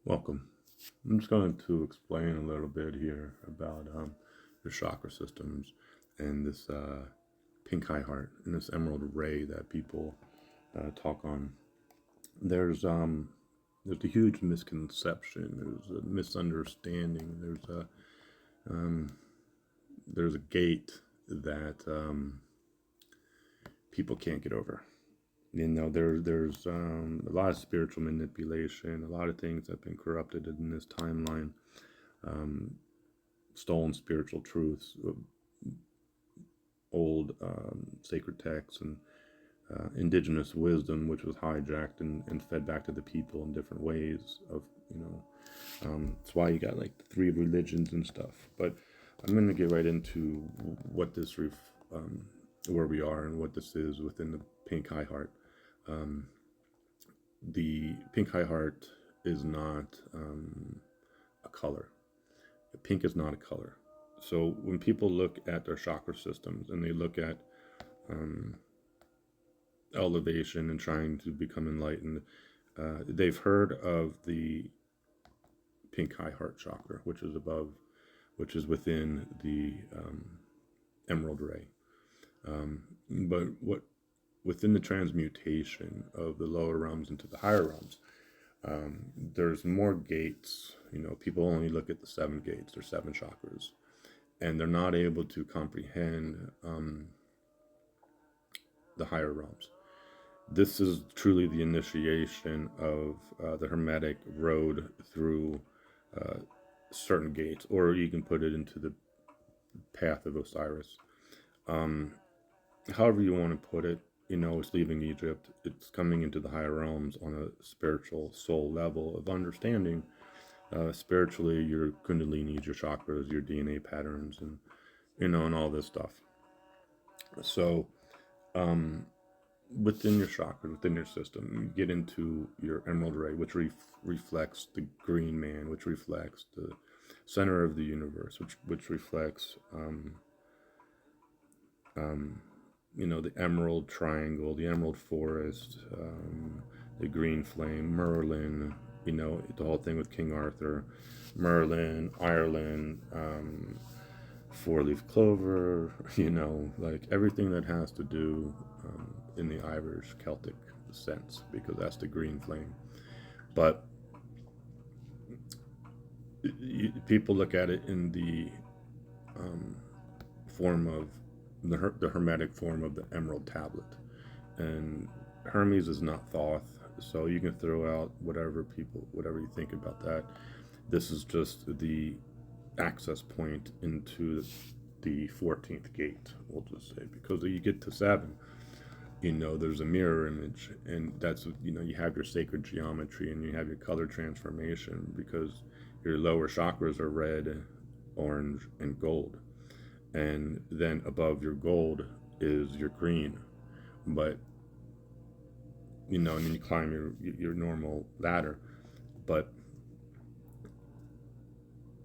Welcome. I'm just going to explain a little bit here about the chakra systems and this pink high heart and this emerald ray that people talk on. There's um, there's a huge misconception. There's a misunderstanding. Um, there's a gate that people can't get over. There's a lot of spiritual manipulation, a lot of things that have been corrupted in this timeline, um, stolen spiritual truths, old sacred texts, and indigenous wisdom, which was hijacked and fed back to the people in different ways. That's why you got like the three religions and stuff. But I'm going to get right into what where we are and what this is within the pink high heart. Um, the pink high heart is not a color. Pink is not a color. So when people look at their chakra systems and they look at um, elevation and trying to become enlightened, they've heard of the pink high heart chakra, which is within the emerald ray. But what within the transmutation of the lower realms into the higher realms, there's more gates. People only look at the seven gates or seven chakras, and they're not able to comprehend the higher realms. This is truly the initiation of the Hermetic road through uh, certain gates, or you can put it into the path of Osiris. Um, However you want to put it, it's leaving Egypt. It's coming into the higher realms on a spiritual soul level of understanding. Spiritually, your kundalini, your chakras, your DNA patterns, and all this stuff. So, um, within your chakra, within your system, you get into your emerald ray, which reflects the green man, which reflects the center of the universe, which reflects um, the emerald triangle, the emerald forest, the green flame, Merlin, the whole thing with King Arthur, Merlin, Ireland, four leaf clover, like everything that has to do in the Irish Celtic sense, because that's the green flame. But people look at it in the um, form of the hermetic form of the emerald tablet, and Hermes is not Thoth, so you can throw out whatever you think about that. This is just the access point into the 14th gate, we'll just say, because you get to seven, there's a mirror image, and that's, you have your sacred geometry and you have your color transformation, because your lower chakras are red, orange, and gold, and then above your gold is your green. But and then you climb your normal ladder. But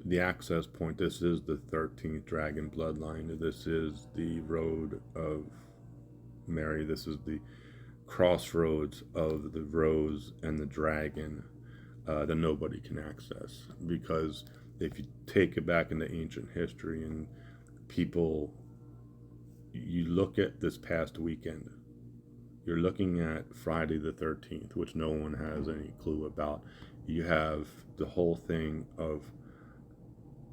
the access point, this is the 13th dragon bloodline. This is the road of Mary. This is the crossroads of the rose and the dragon that nobody can access. Because if you take it back into ancient history, and people, you look at this past weekend, you're looking at Friday the 13th, which no one has any clue about. You have the whole thing of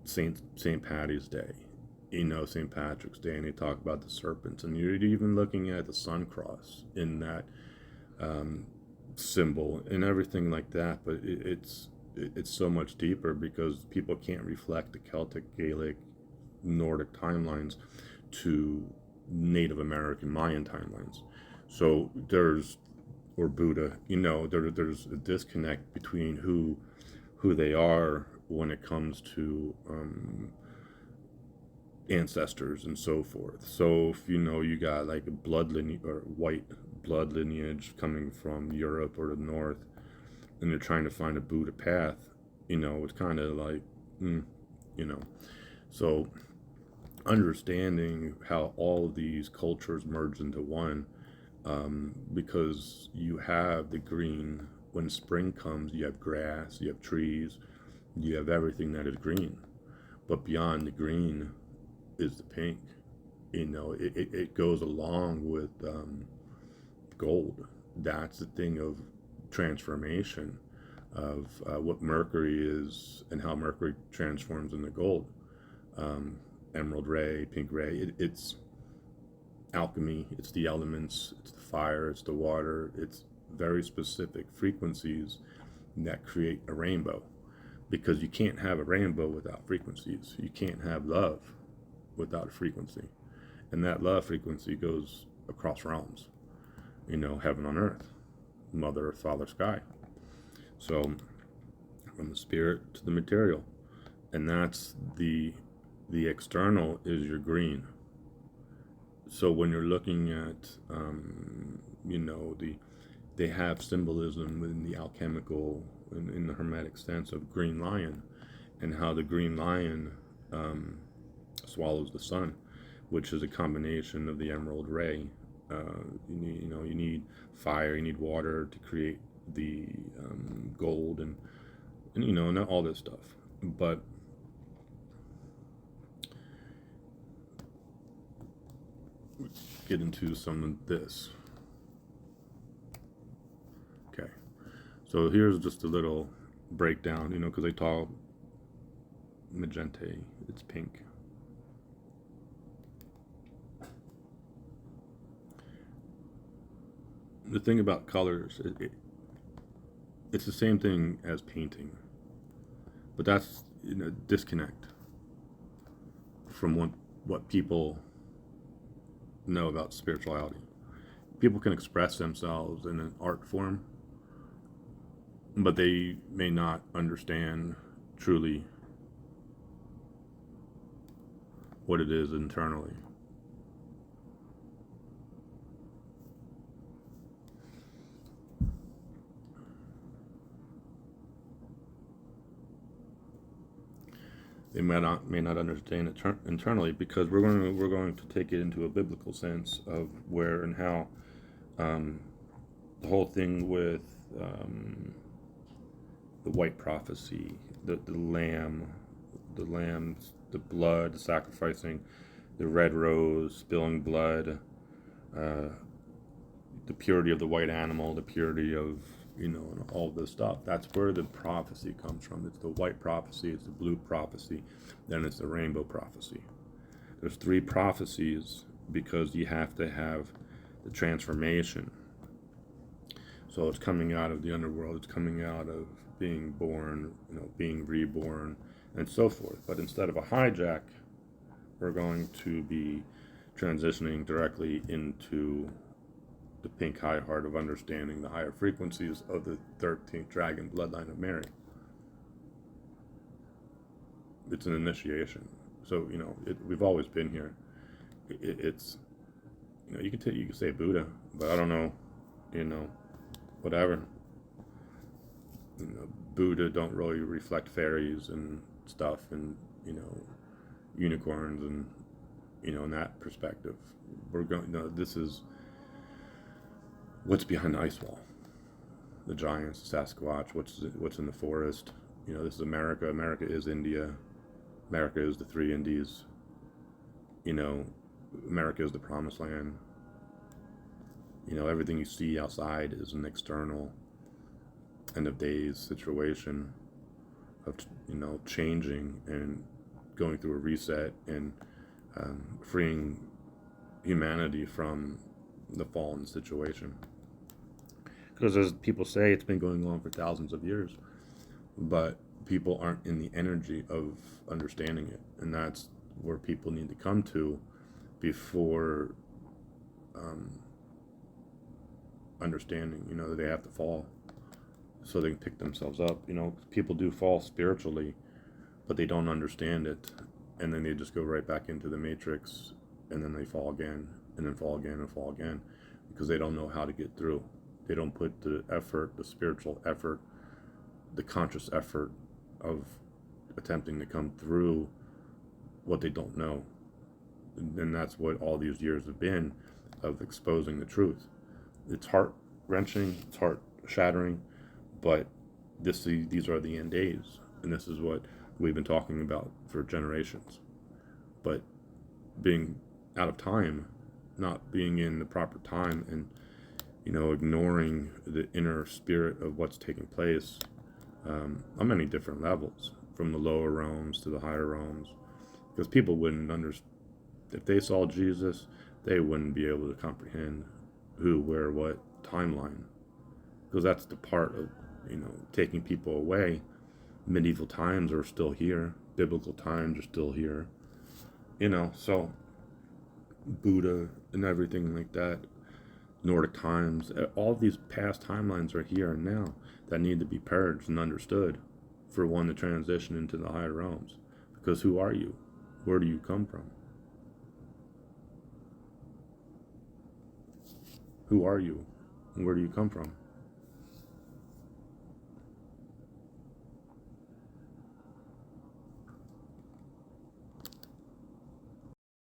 St. Patty's Day, St. Patrick's Day, and they talk about the serpents, and you're even looking at the sun cross in that symbol and everything like that. But it's so much deeper, because people can't reflect the Celtic, Gaelic, Nordic timelines to Native American Mayan timelines. So or Buddha, there's a disconnect between who they are when it comes to ancestors and so forth. So if you got like a blood lineage or white blood lineage coming from Europe or the North, and they're trying to find a Buddha path, it's kind of like, you know. So understanding how all of these cultures merge into one, because you have the green, when spring comes, you have grass, you have trees, you have everything that is green. But beyond the green is the pink. It goes along with gold. That's the thing of transformation of what Mercury is and how Mercury transforms into gold. Emerald ray, pink ray. It's alchemy. It's the elements. It's the fire. It's the water. It's very specific frequencies that create a rainbow. Because you can't have a rainbow without frequencies. You can't have love without a frequency. And that love frequency goes across realms. Heaven on earth, Mother Earth, Father Sky. So from the spirit to the material. And that's the external is your green. So when you're looking at, they have symbolism in the alchemical, in the hermetic sense of green lion, and how the green lion swallows the sun, which is a combination of the emerald ray. You need fire, you need water to create the gold, and not all this stuff. But get into some of this. Okay, so here's just a little breakdown, because they talk magenta, it's pink. The thing about colors, it's the same thing as painting, but that's disconnect from what people know about spirituality. People can express themselves in an art form, but they may not understand truly what it is internally. They may not understand it internally, because we're going to take it into a biblical sense of where and how the whole thing with the white prophecy, the lambs, the blood, the sacrificing, the red rose, spilling blood, the purity of the white animal, the purity of and all this stuff. That's where the prophecy comes from. It's the white prophecy, it's the blue prophecy, then it's the rainbow prophecy. There's 3 prophecies because you have to have the transformation. So it's coming out of the underworld, it's coming out of being born, being reborn, and so forth. But instead of a hijack, we're going to be transitioning directly into the pink high heart of understanding the higher frequencies of the 13th dragon bloodline of Mary. It's an initiation. So we've always been here. It's you can say Buddha, but I don't know, whatever. Buddha don't really reflect fairies and stuff, and unicorns, and in that perspective, we're going. This is what's behind the ice wall, the giants, the Sasquatch, what's in the forest. This is America. America is India. America is the 3 Indies. America is the promised land. Everything you see outside is an external end of days situation of changing and going through a reset and freeing humanity from the fallen situation. Because as people say, it's been going on for thousands of years, but people aren't in the energy of understanding it, and that's where people need to come to before understanding. That they have to fall so they can pick themselves up. People do fall spiritually, but they don't understand it, and then they just go right back into the matrix, and then they fall again, and then fall again, and fall again, because they don't know how to get through. They don't put the effort, the spiritual effort, the conscious effort of attempting to come through what they don't know. And that's what all these years have been, of exposing the truth. It's heart-wrenching, it's heart-shattering, But these are the end days, and this is what we've been talking about for generations. But being out of time, not being in the proper time, and ignoring the inner spirit of what's taking place on many different levels, from the lower realms to the higher realms, because people wouldn't understand. If they saw Jesus, they wouldn't be able to comprehend who, where, what timeline, because that's the part of taking people away. Medieval times are still here. Biblical times are still here. So Buddha and everything like that, Nordic times, all these past timelines are here and now that need to be purged and understood for one to transition into the higher realms. Because who are you? Where do you come from? Who are you? And where do you come from?